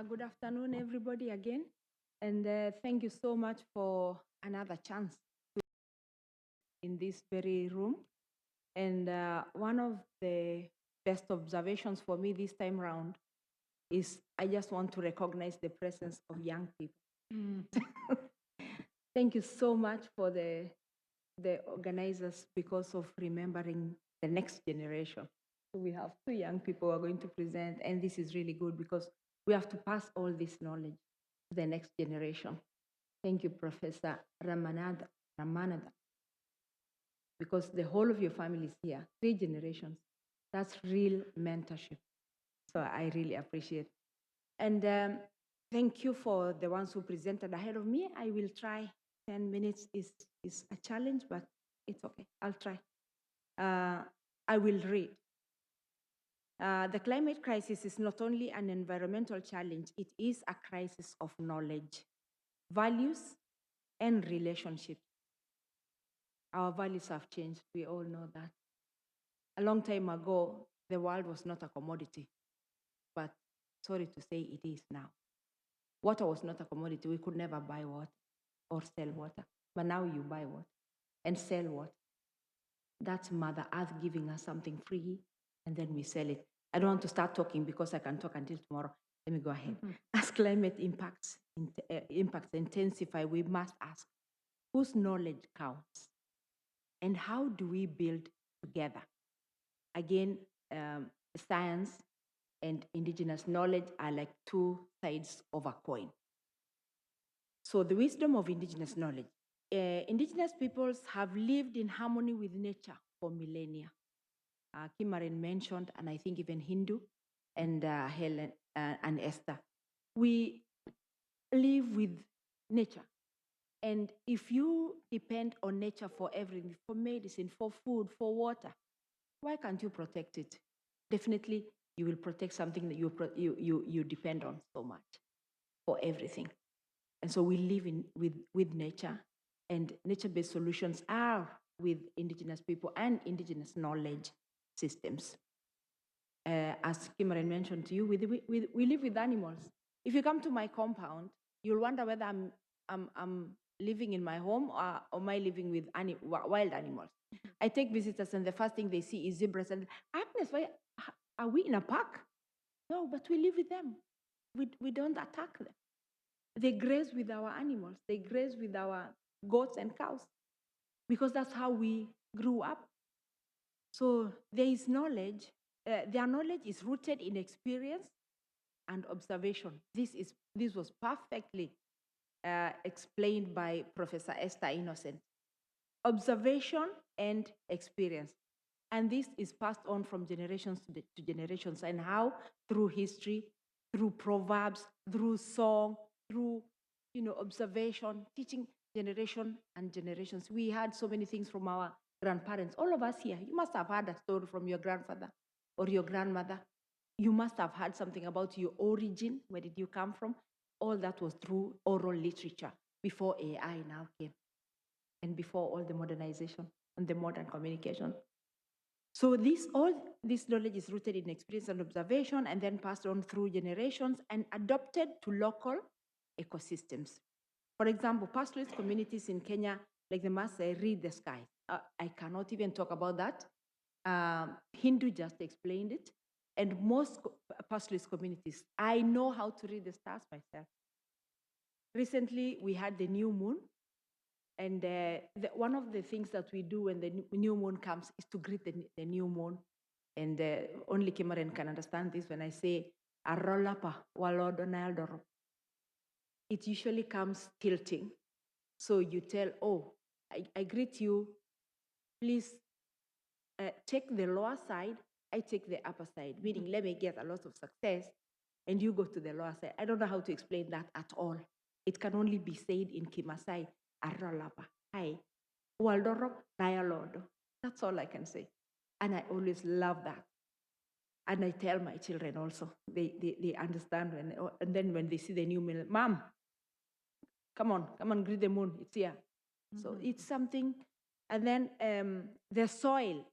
Good afternoon, everybody, again. And thank you so much for another chance in this very room. And one of the best observations for me this time round is I just want to recognize the presence of young people. Thank you so much for the organizers because of remembering the next generation. So we have two young people who are going to present, and this is really good because we have to pass all this knowledge to the next generation. Thank you, Professor Ramanathan, because the whole of your family is here, 3 generations. That's real mentorship. So I really appreciate. And thank you for the ones who presented ahead of me. I will try. 10 minutes is a challenge, but it's okay. I'll try. I will read. The climate crisis is not only an environmental challenge, it is a crisis of knowledge, values, and relationships. Our values have changed. We all know that. A long time ago, the world was not a commodity, but sorry to say, it is now. Water was not a commodity. We could never buy water or sell water. But now you buy water and sell water. That's Mother Earth giving us something free, and then we sell it. I don't want to start talking because I can talk until tomorrow. Let me go ahead. As climate impacts intensify, we must ask, whose knowledge counts? And how do we build together? Again, science and indigenous knowledge are like two sides of a coin. So the wisdom of indigenous knowledge. Indigenous peoples have lived in harmony with nature for millennia. Kimaren mentioned, and I think even Hindu and Helen and Esther. We live with nature. And if you depend on nature for everything, for medicine, for food, for water, why can't you protect it? Definitely, you will protect something that you depend on so much for everything. And so we live with nature, and nature-based solutions are with indigenous people and indigenous knowledge systems. As Kimaren mentioned to you, we live with animals. If you come to my compound, you'll wonder whether I'm living in my home or am I living with wild animals. I take visitors, and the first thing they see is zebras. And Agnes, why are we in a park? No, but we live with them. We don't attack them. They graze with our animals. They graze with our goats and cows because that's how we grew up. So there is knowledge. Their knowledge is rooted in experience and observation. This was perfectly explained by Professor Esther Innocent. Observation and experience. And this is passed on from generations to generations. And how? Through history, through proverbs, through song, through observation, teaching generation and generations. We heard so many things from our grandparents. All of us here, you must have heard a story from your grandfather or your grandmother. You must have heard something about your origin. Where did you come from? All that was through oral literature before AI now came and before all the modernization and the modern communication. So all this knowledge is rooted in experience and observation, and then passed on through generations and adopted to local ecosystems. For example, pastoralist communities in Kenya, like the Maasai, read the sky. I cannot even talk about that. Hindu just explained it. And most pastoralist communities, I know how to read the stars myself. Recently, we had the new moon. And one of the things that we do when the new moon comes is to greet the new moon. And only Kimaren can understand this when I say, Arolapa, Walodonaldoro. It usually comes tilting. So you tell, oh, I greet you. Please take the lower side. I take the upper side, meaning let me get a lot of success. And you go to the lower side. I don't know how to explain that at all. It can only be said in Kimasai, Arolapa. Hi. Waldorop dialogue. That's all I can say. And I always love that. And I tell my children also, they understand. And then when they see the new moon, Mom, come on, greet the moon. It's here. So it's something. And then the soil,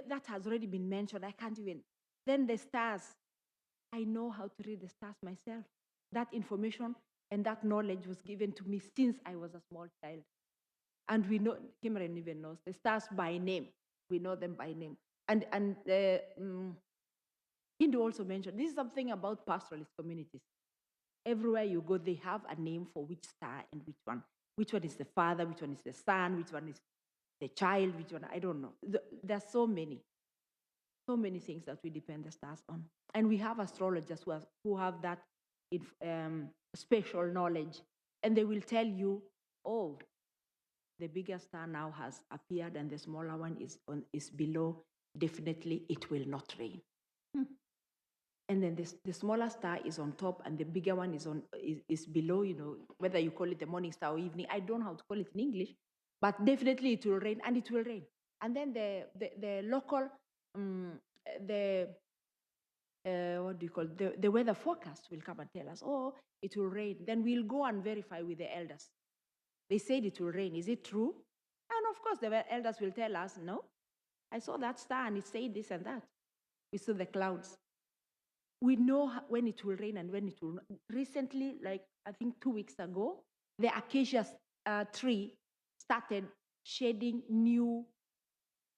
that has already been mentioned. I can't even. Then the stars. I know how to read the stars myself. That information and that knowledge was given to me since I was a small child. And we know, Cameron even knows the stars by name. We know them by name. And Hindu also mentioned, this is something about pastoralist communities. Everywhere you go, they have a name for which star and which one. Which one is the father, which one is the son, which one is the child, which one, I don't know. There's so many things that we depend the stars on. And we have astrologers who have that special knowledge. And they will tell you, oh, the bigger star now has appeared and the smaller one is below. Definitely it will not rain. And then the smaller star is on top and the bigger one is below, whether you call it the morning star or evening. I don't know how to call it in English, but definitely it will rain, and it will rain. And then the local, what do you call it? The weather forecast will come and tell us, oh, it will rain. Then we'll go and verify with the elders. They said it will rain. Is it true? And of course, the elders will tell us, no, I saw that star and it said this and that. We saw the clouds. We know when it will rain and when it will not. Recently, like I think 2 weeks ago, the acacia tree started shedding new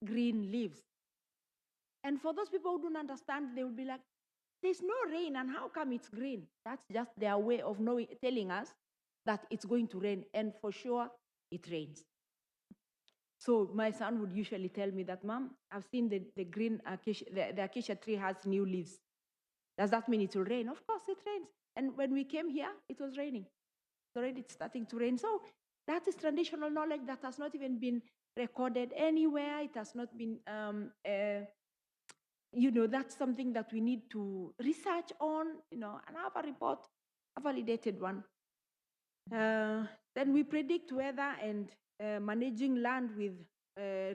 green leaves. And for those people who don't understand, they will be like, there's no rain, and how come it's green? That's just their way of telling us that it's going to rain, and for sure, it rains. So my son would usually tell me that, Mom, I've seen the green acacia, the acacia tree has new leaves. Does that mean it will rain? Of course it rains. And when we came here, it was raining. It's already starting to rain. So that is traditional knowledge that has not even been recorded anywhere. It has not been, that's something that we need to research on, and have a report, a validated one. Then we predict weather and managing land with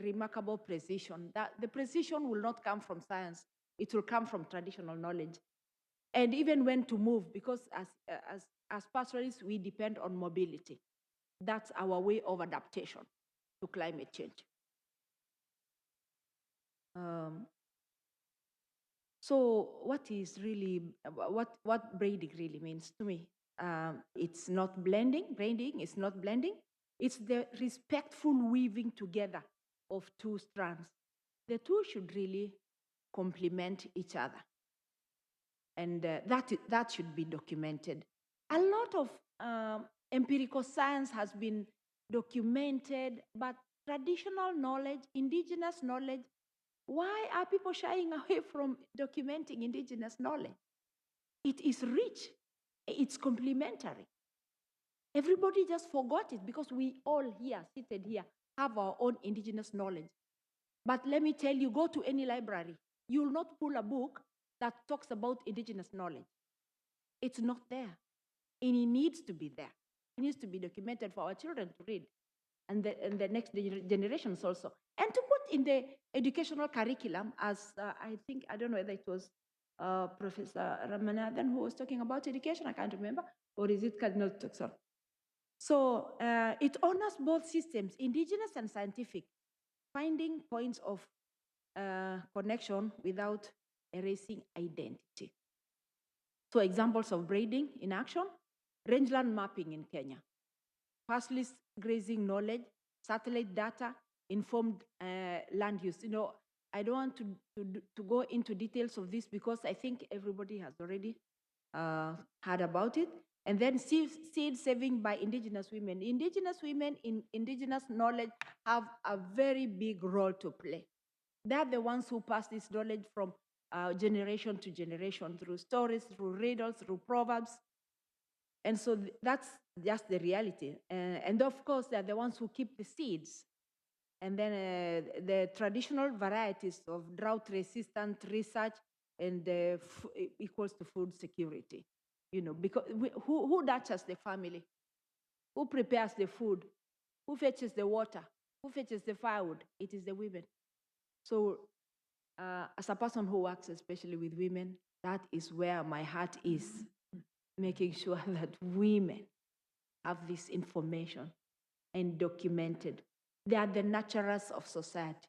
remarkable precision. That the precision will not come from science. It will come from traditional knowledge. And even when to move, because as pastoralists, we depend on mobility. That's our way of adaptation to climate change. So what is really, what braiding really means to me? It's not blending. Braiding is not blending. It's the respectful weaving together of two strands. The two should really complement each other. And that should be documented. A lot of empirical science has been documented, but traditional knowledge, indigenous knowledge, why are people shying away from documenting indigenous knowledge? It is rich, it's complementary. Everybody just forgot it because we all here, seated here, have our own indigenous knowledge. But let me tell you, go to any library, you will not pull a book that talks about indigenous knowledge. It's not there. And it needs to be there. It needs to be documented for our children to read and the next generations also. And to put in the educational curriculum, as I don't know whether it was Professor Ramanathan who was talking about education, I can't remember, or is it Cardinal Tuxon? So it honors both systems, indigenous and scientific, finding points of connection without erasing identity. So examples of braiding in action, rangeland mapping in Kenya, pastoralist grazing knowledge, satellite data, informed land use. I don't want to go into details of this because I think everybody has already heard about it. And then seed saving by indigenous women. Indigenous women in indigenous knowledge have a very big role to play. They're the ones who pass this knowledge from generation to generation through stories, through riddles, through proverbs. And so that's just the reality. And of course, they're the ones who keep the seeds. And then the traditional varieties of drought-resistant research and equals to food security. Because who nurtures the family? Who prepares the food? Who fetches the water? Who fetches the firewood? It is the women. So as a person who works especially with women, that is where my heart is, making sure that women have this information and documented. They are the nurturers of society,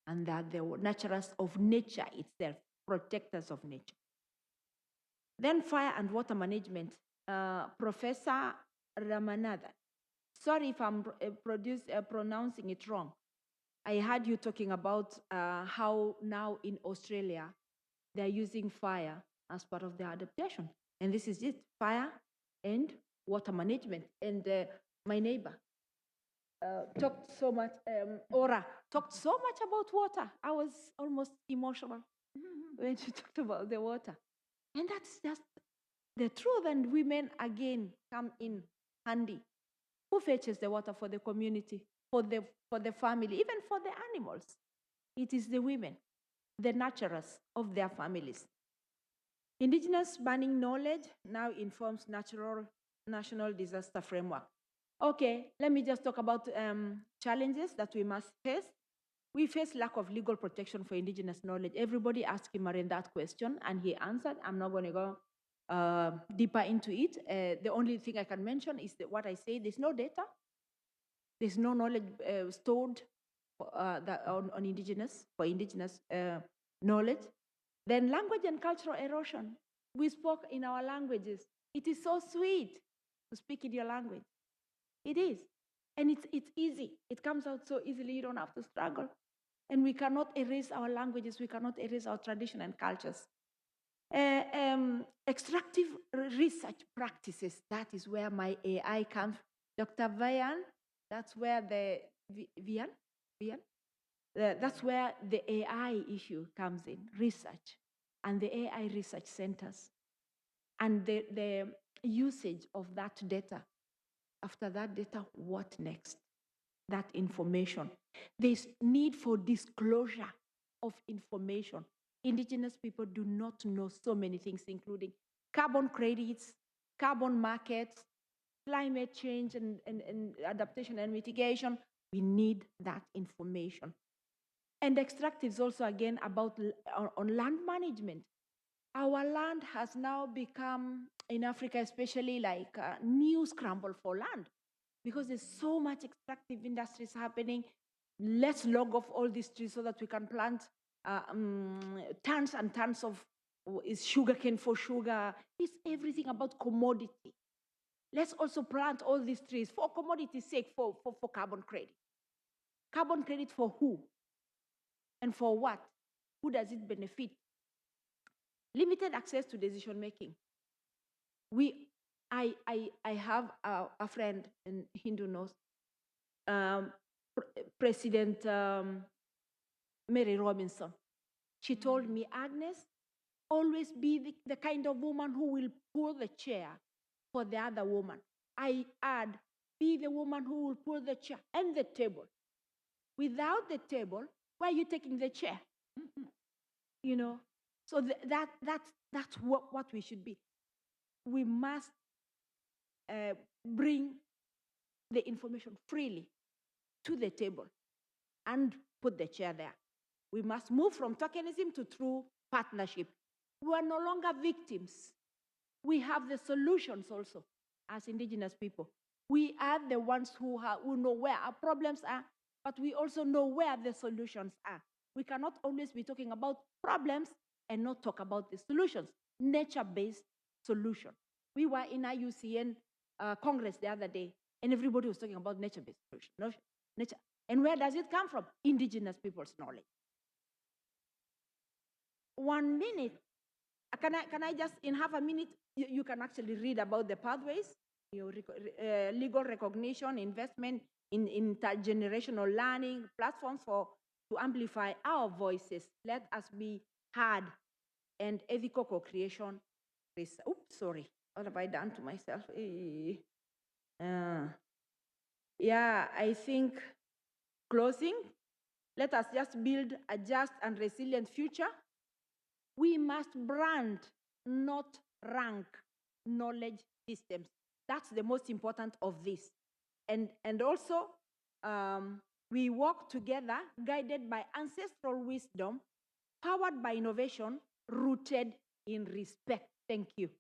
and they are the nurturers of nature itself, protectors of nature. Then fire and water management. Professor Ramanathan. Sorry if I'm pronouncing it wrong. I heard you talking about how now in Australia, they're using fire as part of their adaptation. And this is it, fire and water management. And my neighbor talked so much, Ora talked so much about water. I was almost emotional when she talked about the water. And that's just the truth. And women again come in handy. Who fetches the water for the community, for the family, even for the animals? It is the women, the nurturers of their families. Indigenous burning knowledge now informs national disaster framework. Okay, let me just talk about challenges that we must face. We face lack of legal protection for Indigenous knowledge. Everybody asked Kimaren that question, and he answered. I'm not going to go deeper into it. The only thing I can mention is that what I say, there's no data. There's no knowledge stored on Indigenous, for Indigenous knowledge. Then language and cultural erosion. We spoke in our languages. It is so sweet to speak in your language. It is. And it's easy. It comes out so easily. You don't have to struggle. And we cannot erase our languages. We cannot erase our tradition and cultures. Extractive research practices. That is where my AI comes. Dr. Vian, that's where that's where the AI issue comes in, research, and the AI research centers, and the usage of that data. After that data, what next? That information. There's need for disclosure of information. Indigenous people do not know so many things, including carbon credits, carbon markets, climate change and adaptation and mitigation. We need that information. And extractives also, again, about on land management. Our land has now become, in Africa especially, like a new scramble for land because there's so much extractive industries happening. Let's log off all these trees so that we can plant tons and tons of is sugarcane for sugar. It's everything about commodity. Let's also plant all these trees for commodity's sake, for carbon credit. Carbon credit for who? And for what? Who does it benefit? Limited access to decision making. I have a friend in Hindu knows, President Mary Robinson. She told me, Agnes, always be the kind of woman who will pull the chair for the other woman. I add, be the woman who will pull the chair and the table. Without the table, why are you taking the chair? You know, so that's what we should be. We must bring the information freely to the table and put the chair there. We must move from tokenism to true partnership. We are no longer victims. We have the solutions also as Indigenous people. We are the ones who know where our problems are, but we also know where the solutions are. We cannot always be talking about problems and not talk about the solutions, nature-based solution. We were in IUCN Congress the other day, and everybody was talking about nature-based solution. Nature. And where does it come from? Indigenous people's knowledge. 1 minute. Can I just, in half a minute, you can actually read about the pathways, legal recognition, investment in intergenerational learning, platforms to amplify our voices. Let us be heard, and ethical co-creation. Oops, sorry. What have I done to myself? Yeah, I think closing, let us just build a just and resilient future. We must brand, not rank, knowledge systems. That's the most important of this. And also, we work together, guided by ancestral wisdom, powered by innovation, rooted in respect. Thank you.